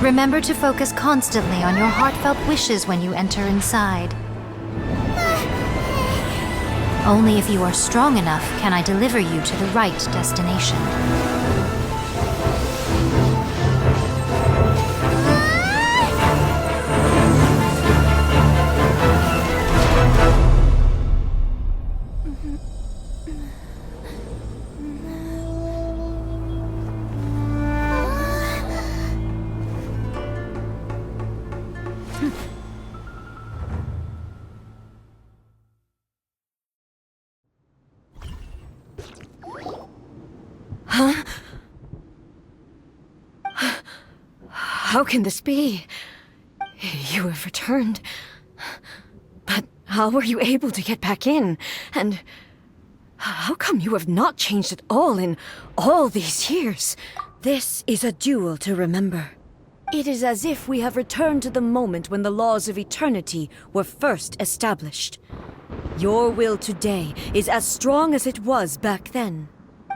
Remember to focus constantly on your heartfelt wishes when you enter inside. Only if you are strong enough can I deliver you to the right destination. Huh? How can this be? You have returned. But how were you able to get back in? And how come you have not changed at all in all these years? This is a duel to remember. It is as if we have returned to the moment when the laws of eternity were first established. Your will today is as strong as it was back then.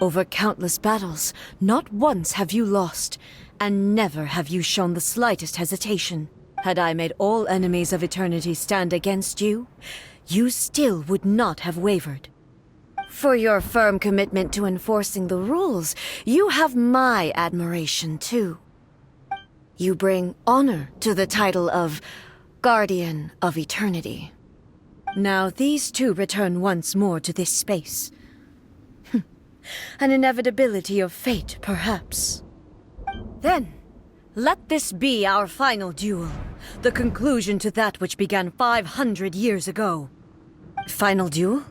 Over countless battles, not once have you lost, and never have you shown the slightest hesitation. Had I made all enemies of eternity stand against you, you still would not have wavered. For your firm commitment to enforcing the rules, you have my admiration too. You bring honor to the title of Guardian of Eternity. Now these two return once more to this space. An inevitability of fate, perhaps. Then, let this be our final duel, the conclusion to that which began 500 years ago. Final duel?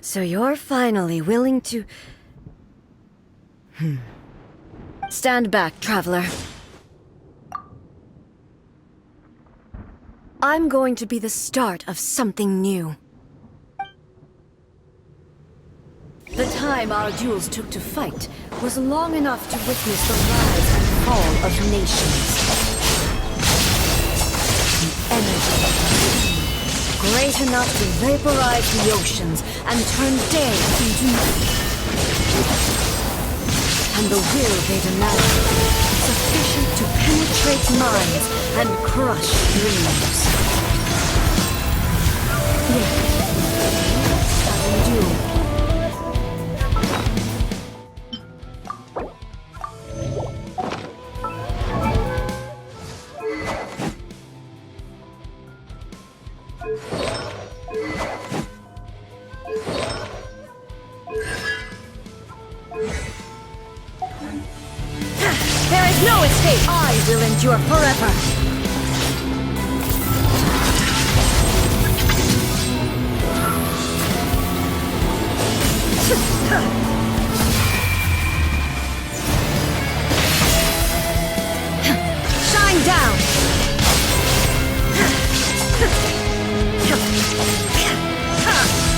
So you're finally willing to... Stand back, traveler. I'm going to be the start of something new. The time our duels took to fight was long enough to witness the rise and fall of nations. The energy of the sea, great enough to vaporize the oceans and turn day into night. And the will they demanded, sufficient to penetrate minds and crush dreams. Yes, have endured. There is no escape! I will endure forever! Shine down!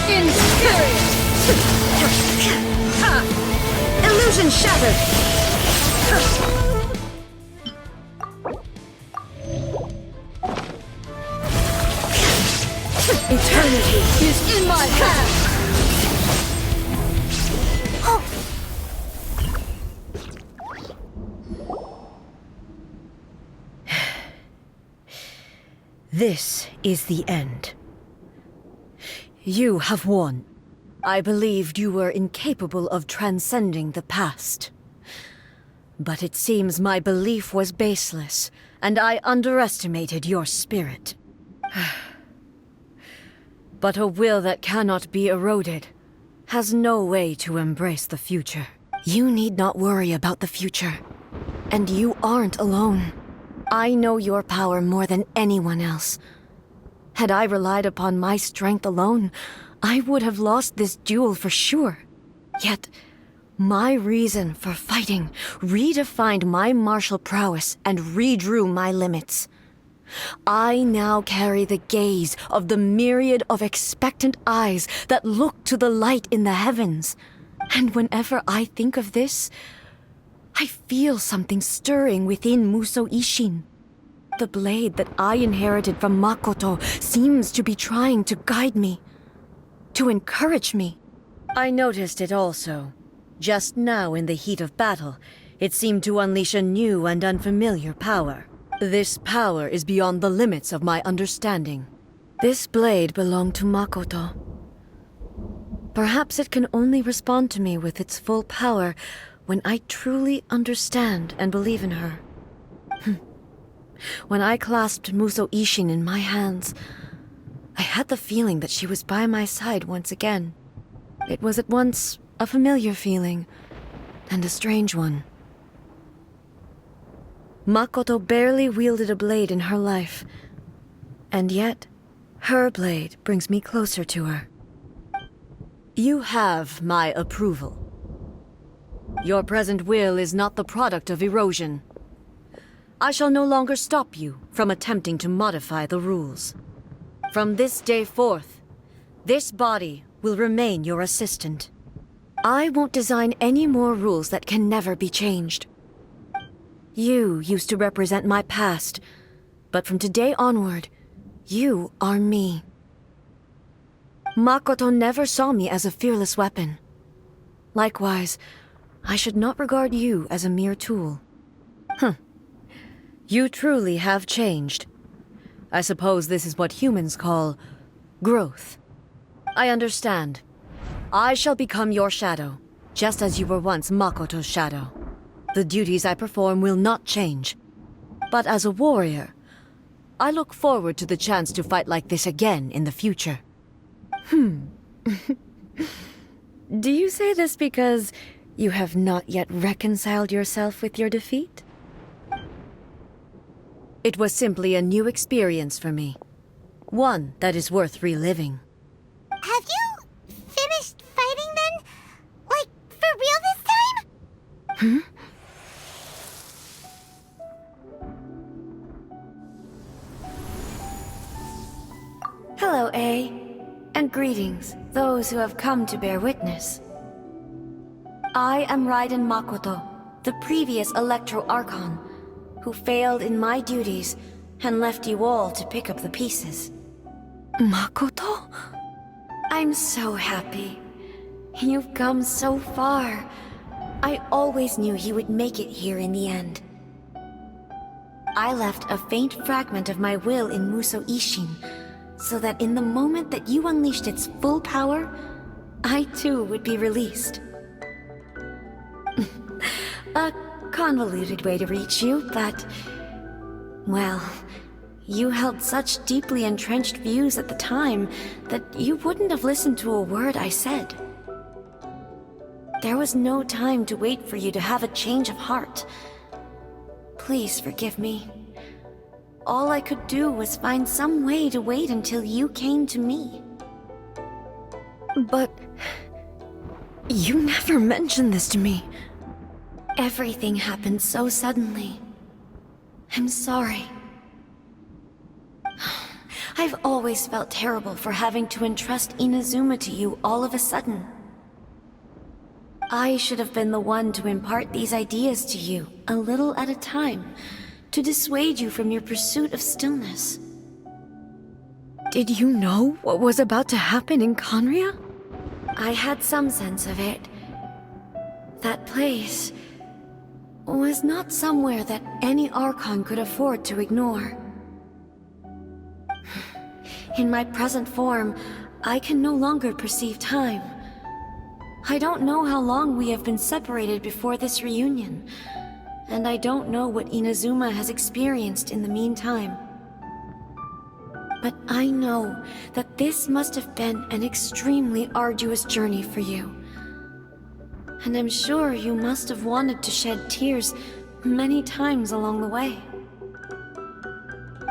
In spirit! Illusion shattered! Eternity is in my hand! This is the end. You have won. I believed you were incapable of transcending the past. But it seems my belief was baseless, and I underestimated your spirit. But a will that cannot be eroded has no way to embrace the future. You need not worry about the future. And you aren't alone. I know your power more than anyone else. Had I relied upon my strength alone, I would have lost this duel for sure. Yet, my reason for fighting redefined my martial prowess and redrew my limits. I now carry the gaze of the myriad of expectant eyes that look to the light in the heavens. And whenever I think of this, I feel something stirring within Musou Ishin. The blade that I inherited from Makoto seems to be trying to guide me, to encourage me. I noticed it also. Just now in the heat of battle, It seemed to unleash a new and unfamiliar power. This power is beyond the limits of my understanding. This blade belonged to Makoto. Perhaps it can only respond to me with its full power when I truly understand and believe in her. When I clasped Muso Ishin in my hands, I had the feeling that she was by my side once again. It was at once a familiar feeling and a strange one. Makoto barely wielded a blade in her life, and yet her blade brings me closer to her. You have my approval. Your present will is not the product of erosion. I shall no longer stop you from attempting to modify the rules. From this day forth, this body will remain your assistant. I won't design any more rules that can never be changed. You used to represent my past, but from today onward, you are me. Makoto never saw me as a fearless weapon. Likewise, I should not regard you as a mere tool. You truly have changed. I suppose this is what humans call growth. I understand. I shall become your shadow, just as you were once Makoto's shadow. The duties I perform will not change. But as a warrior, I look forward to the chance to fight like this again in the future. Do you say this because you have not yet reconciled yourself with your defeat? It was simply a new experience for me. One that is worth reliving. Have you finished fighting then? Like, for real this time? Hello, A. And greetings, those who have come to bear witness. I am Raiden Makoto, the previous Electro Archon, who failed in my duties and left you all to pick up the pieces. Makoto? I'm so happy. You've come so far. I always knew you would make it here in the end. I left a faint fragment of my will in Muso Ishin, so that in the moment that you unleashed its full power, I too would be released. A convoluted way to reach you, but... well, you held such deeply entrenched views at the time that you wouldn't have listened to a word I said. There was no time to wait for you to have a change of heart. Please forgive me. All I could do was find some way to wait until you came to me. But... you never mentioned this to me. Everything happened so suddenly. I'm sorry. I've always felt terrible for having to entrust Inazuma to you all of a sudden. I should have been the one to impart these ideas to you, a little at a time, to dissuade you from your pursuit of stillness. Did you know what was about to happen in Conria? I had some sense of it. That place was not somewhere that any Archon could afford to ignore. In my present form, I can no longer perceive time. I don't know how long we have been separated before this reunion, and I don't know what Inazuma has experienced in the meantime. But I know that this must have been an extremely arduous journey for you. And I'm sure you must have wanted to shed tears many times along the way.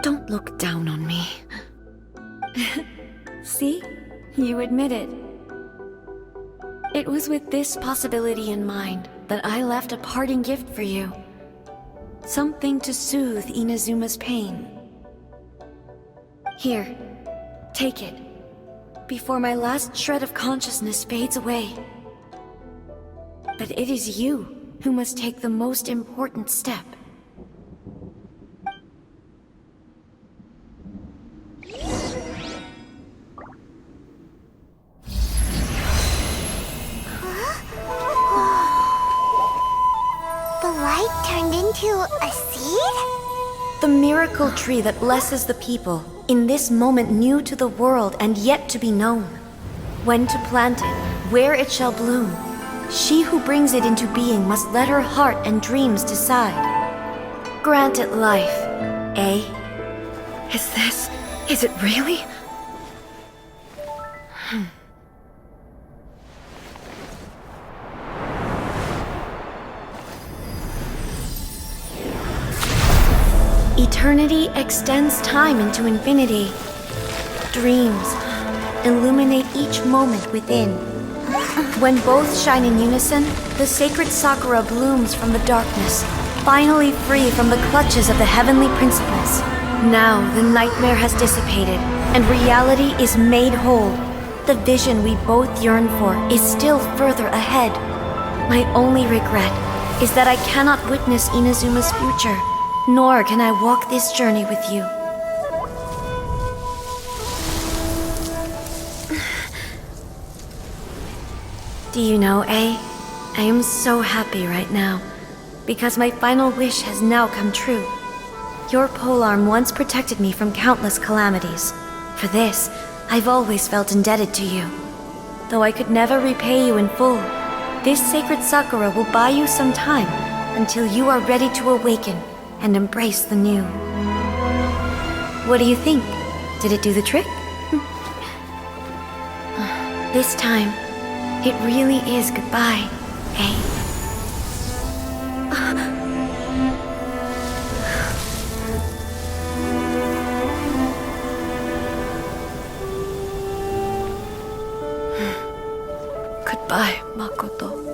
Don't look down on me. See? You admit it. It was with this possibility in mind that I left a parting gift for you. Something to soothe Inazuma's pain. Here, take it, before my last shred of consciousness fades away. But it is you who must take the most important step. The the miracle tree that blesses the people, in this moment new to the world and yet to be known. When to plant it, where it shall bloom, she who brings it into being must let her heart and dreams decide. Grant it life, eh? Is it really? Eternity extends time into infinity. Dreams illuminate each moment within. When both shine in unison, the sacred Sakura blooms from the darkness, finally free from the clutches of the heavenly principles. Now the nightmare has dissipated, and reality is made whole. The vision we both yearn for is still further ahead. My only regret is that I cannot witness Inazuma's future, nor can I walk this journey with you. Do you know, I am so happy right now, because my final wish has now come true. Your polearm once protected me from countless calamities. For this, I've always felt indebted to you. Though I could never repay you in full, this sacred Sakura will buy you some time until you are ready to awaken and embrace the new. What do you think? Did it do the trick? This time, it really is goodbye, eh? Goodbye, Makoto.